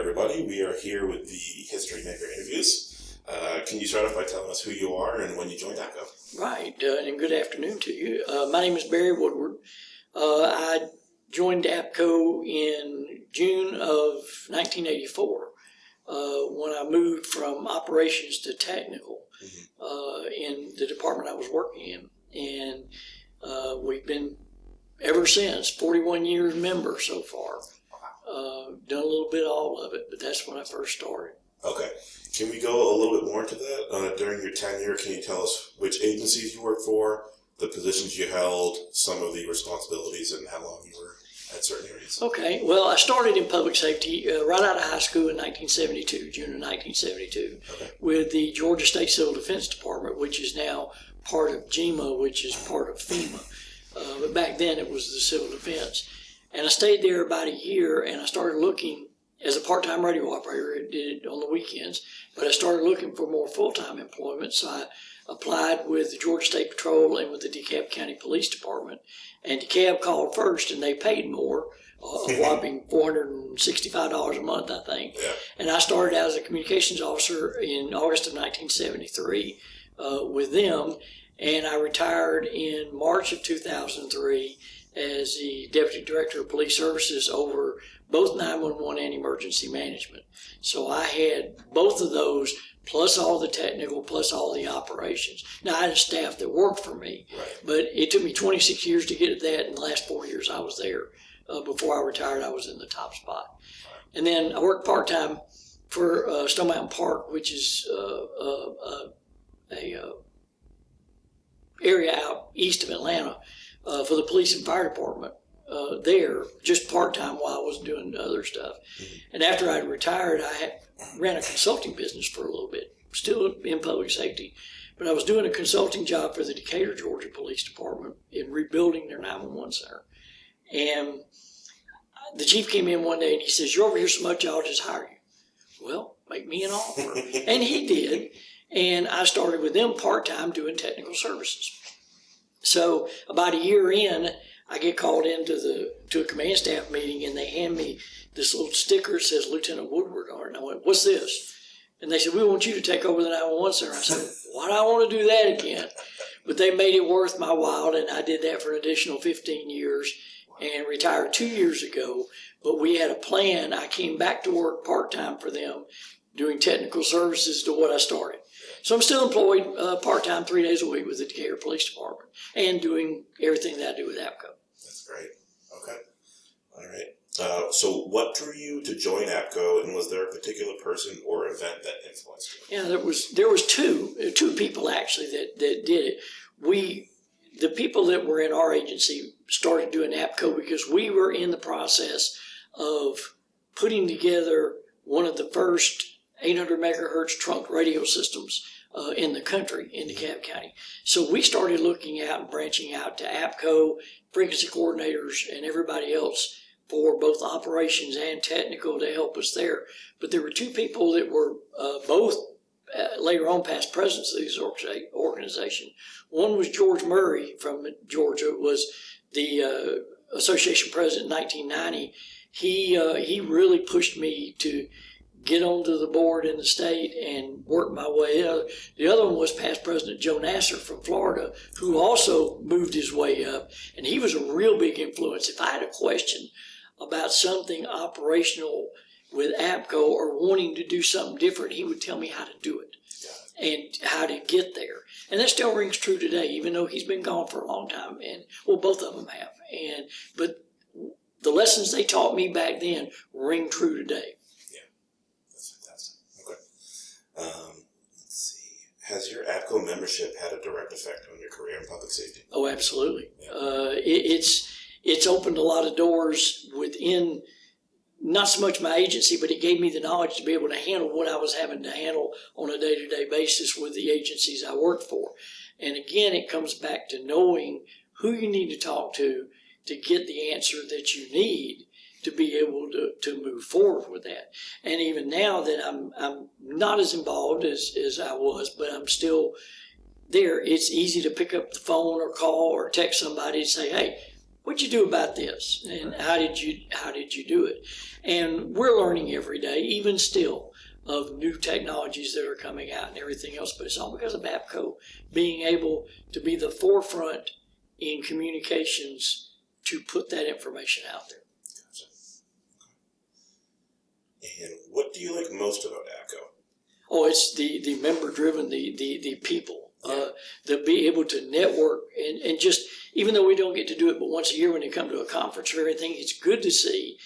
everybody. We are here with the History Maker interviews. Can you start off by telling us who you are and when you joined APCO? Right, and good afternoon to you. My name is Barry Woodward. I joined APCO in June of 1984 when I moved from operations to technical in the department I was working in. And we've been, ever since, 41 years member so far. Done a little bit of all of it, but that's when I first started. Okay. Can we go a little bit more into that? During your tenure, can you tell us which agencies you worked for, the positions you held, some of the responsibilities, and how long you were at certain areas? Okay. Well, I started in public safety right out of high school in 1972, June of 1972, with the Georgia State Civil Defense Department, which is now part of GEMA, which is part of FEMA. But back then it was the Civil Defense. And I stayed there about a year, and I started looking as a part-time radio operator. I did it on the weekends, but I started looking for more full-time employment, so I applied with the Georgia State Patrol and with the DeKalb County Police Department. And DeKalb called first, and they paid more, a whopping $465 a month, I think. Yeah. And I started out as a communications officer in August of 1973 with them, and I retired in March of 2003 as the Deputy Director of Police Services over both 911 and emergency management. So I had both of those, plus all the technical, plus all the operations. Now, I had a staff that worked for me, but it took me 26 years to get at that. In the last 4 years I was there. Before I retired, I was in the top spot. And then I worked part-time for Stone Mountain Park, which is a area out east of Atlanta, for the police and fire department there, just part-time while I was doing other stuff. And after I retired, I ran a consulting business for a little bit, still in public safety. But I was doing a consulting job for the Decatur, Georgia Police Department in rebuilding their 911 center. And the chief came in one day and he says, "You're over here so much, I'll just hire you." Well, make me an offer. And he did. And I started with them part-time doing technical services. So about a year in, I get called into a command staff meeting, and they hand me this little sticker that says Lieutenant Woodward on it. And I went, "What's this?" And they said, "We want you to take over the 911 center." I said, "Why do I want to do that again?" But they made it worth my while, and I did that for an additional 15 years and retired 2 years ago. But we had a plan. I came back to work part-time for them, doing technical services to what I started. So I'm still employed part-time 3 days a week with the Decatur Police Department and doing everything that I do with APCO. That's great. Okay. All right. So what drew you to join APCO, and was there a particular person or event that influenced you? Yeah, there was two people actually that did it. The people that were in our agency started doing APCO because we were in the process of putting together one of the first 800 megahertz trunk radio systems in the country, in DeKalb County. So we started looking out and branching out to APCO, frequency coordinators, and everybody else for both operations and technical to help us there. But there were two people that were both later on past presidents of this organization. One was George Murray from Georgia, was the association president in 1990. He really pushed me to get onto the board in the state and work my way up. The other one was past President Joe Nasser from Florida, who also moved his way up, and he was a real big influence. If I had a question about something operational with APCO or wanting to do something different, he would tell me how to do it and how to get there. And that still rings true today, even though he's been gone for a long time. And well, both of them have. But the lessons they taught me back then ring true today. Let's see. Has your APCO membership had a direct effect on your career in public safety? Oh, absolutely. Yeah. It's opened a lot of doors within, not so much my agency, but it gave me the knowledge to be able to handle what I was having to handle on a day-to-day basis with the agencies I worked for. And again, it comes back to knowing who you need to talk to get the answer that you need to be able to move forward with that. And even now that I'm not as involved as I was, but I'm still there, it's easy to pick up the phone or call or text somebody and say, "Hey, what'd you do about this? And how did you do it? And we're learning every day, even still, of new technologies that are coming out and everything else. But it's all because of APCO being able to be the forefront in communications to put that information out there. Gotcha. And what do you like most about APCO? Oh, it's the member driven, the people. To be able to network and just, even though we don't get to do it but once a year when they come to a conference or everything, it's good to see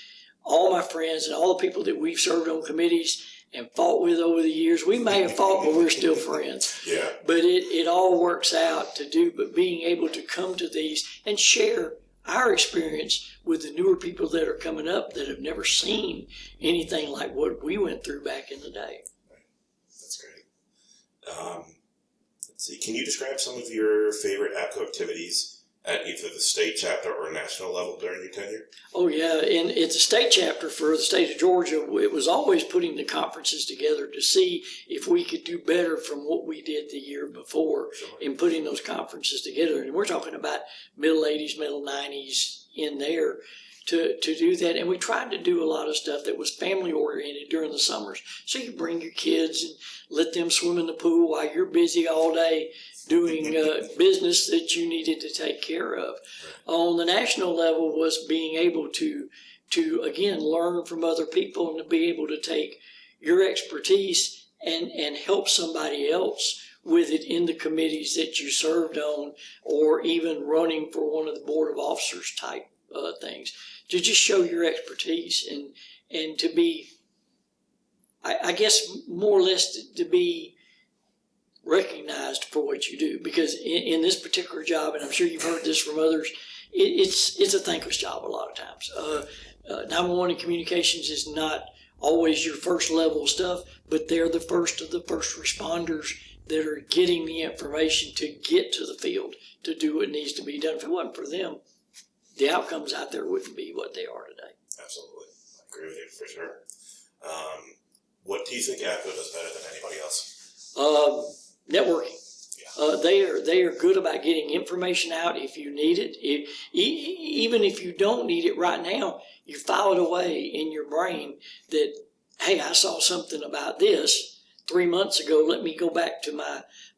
all my friends and all the people that we've served on committees and fought with over the years. We may have fought, but we're still friends. Yeah. But it all works out to do, but being able to come to these and share our experience with the newer people that are coming up that have never seen anything like what we went through back in the day. Right. That's great. Let's see. Can you describe some of your favorite APCO activities at either the state chapter or national level during your tenure? Oh, yeah. And it's a state chapter for the state of Georgia. It was always putting the conferences together to see if we could do better from what we did the year before in putting those conferences together. And we're talking about middle 80s, middle 90s in there to do that. And we tried to do a lot of stuff that was family oriented during the summers. So you bring your kids and let them swim in the pool while you're busy all day doing business that you needed to take care of. On the national level was being able to again, learn from other people and to be able to take your expertise and help somebody else with it in the committees that you served on, or even running for one of the board of officers type things, to just show your expertise and to be, I guess, more or less to be recognized for what you do. Because in this particular job, and I'm sure you've heard this from others, it's a thankless job a lot of times. 911 and communications is not always your first level stuff, but they're the first of the first responders that are getting the information to get to the field to do what needs to be done. If it wasn't for them, the outcomes out there wouldn't be what they are today. Absolutely. I agree with you for sure. What do you think APCO does better than anybody else? Networking. Yeah. They are good about getting information out if you need it. Even if you don't need it right now, you file it away in your brain that, hey, I saw something about this 3 months ago. Let me go back to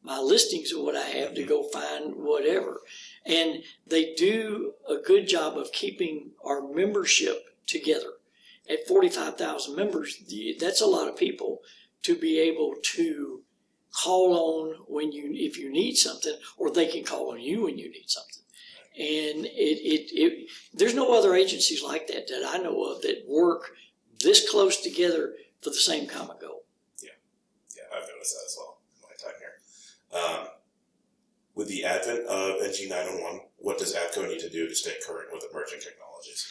my listings of what I have to go find whatever. And they do a good job of keeping our membership together. At 45,000 members, that's a lot of people to be able to call on if you need something, or they can call on you when you need something. And there's no other agencies like that I know of that work this close together for the same common goal. Yeah, I've noticed that as well in my time here. With the advent of NG911, what does APCO need to do to stay current with emerging technologies?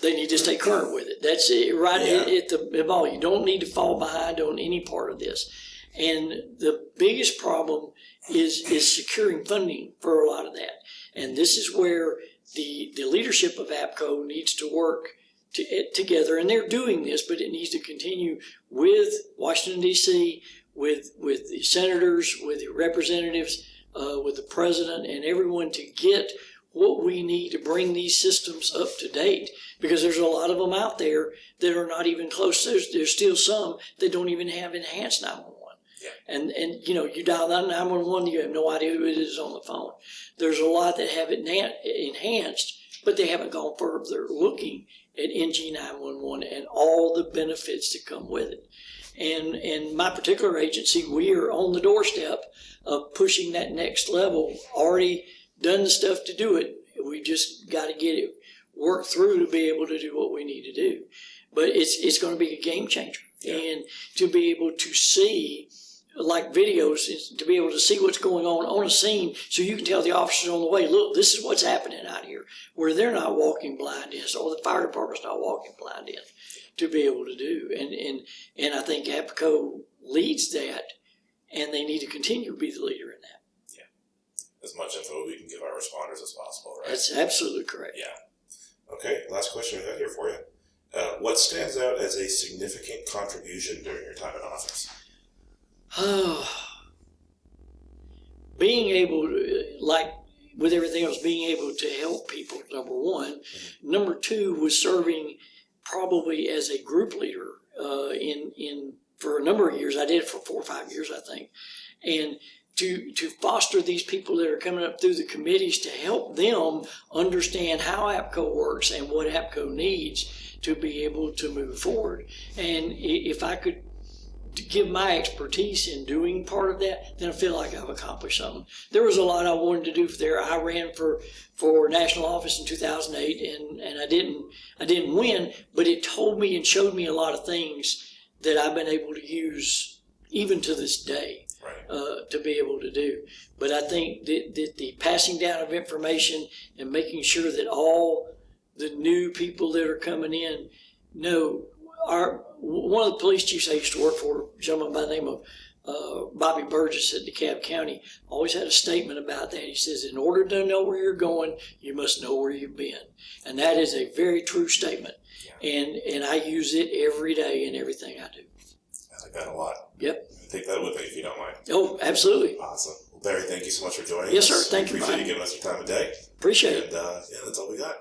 They need to stay current with it. That's it, right at the ball. You don't need to fall behind on any part of this. And the biggest problem is securing funding for a lot of that. And this is where the leadership of APCO needs to work together. And they're doing this, but it needs to continue with Washington, D.C., with the senators, with the representatives, with the president, and everyone to get what we need to bring these systems up to date. Because there's a lot of them out there that are not even close. There's still some that don't even have enhanced 911. Yeah. And you dial that 911, you have no idea who it is on the phone. There's a lot that have it enhanced, but they haven't gone further looking at NG911 and all the benefits that come with it. And my particular agency, we are on the doorstep of pushing that next level. Already done the stuff to do it. We just got to get it worked through to be able to do what we need to do. But it's going to be a game changer. Yeah. And to be able to see, like videos, to be able to see what's going on a scene, so you can tell the officers on the way, look, this is what's happening out here, where they're not walking blind in, or the fire department's not walking blind in, to be able to do. And I think APCO leads that, and they need to continue to be the leader in that. Yeah. As much info we can give our responders as possible, right? That's absolutely correct. Yeah. Okay, last question we have here for you. What stands out as a significant contribution during your time in office? Being able to, like with everything else, being able to help people, number one. Number two was serving probably as a group leader for a number of years. I did it for 4 or 5 years, I think. And to foster these people that are coming up through the committees to help them understand how APCO works and what APCO needs to be able to move forward. And if I could give my expertise in doing part of that, then I feel like I've accomplished something. There was a lot I wanted to do there. I ran for national office in 2008, and I didn't win, but it told me and showed me a lot of things that I've been able to use even to this day. Right. To be able to do. But I think that the passing down of information and making sure that all the new people that are coming in know. One of the police chiefs I used to work for, a gentleman by the name of Bobby Burgess at DeKalb County, always had a statement about that. He says, in order to know where you're going, you must know where you've been. And that is a very true statement. Yeah. And I use it every day in everything I do. I like that a lot. Yep. Take that with me if you don't mind. Oh, absolutely. Awesome. Well, Barry, thank you so much for joining us. Yes, sir. Thank you. Appreciate you giving us your time of day. Appreciate it. And yeah, that's all we got.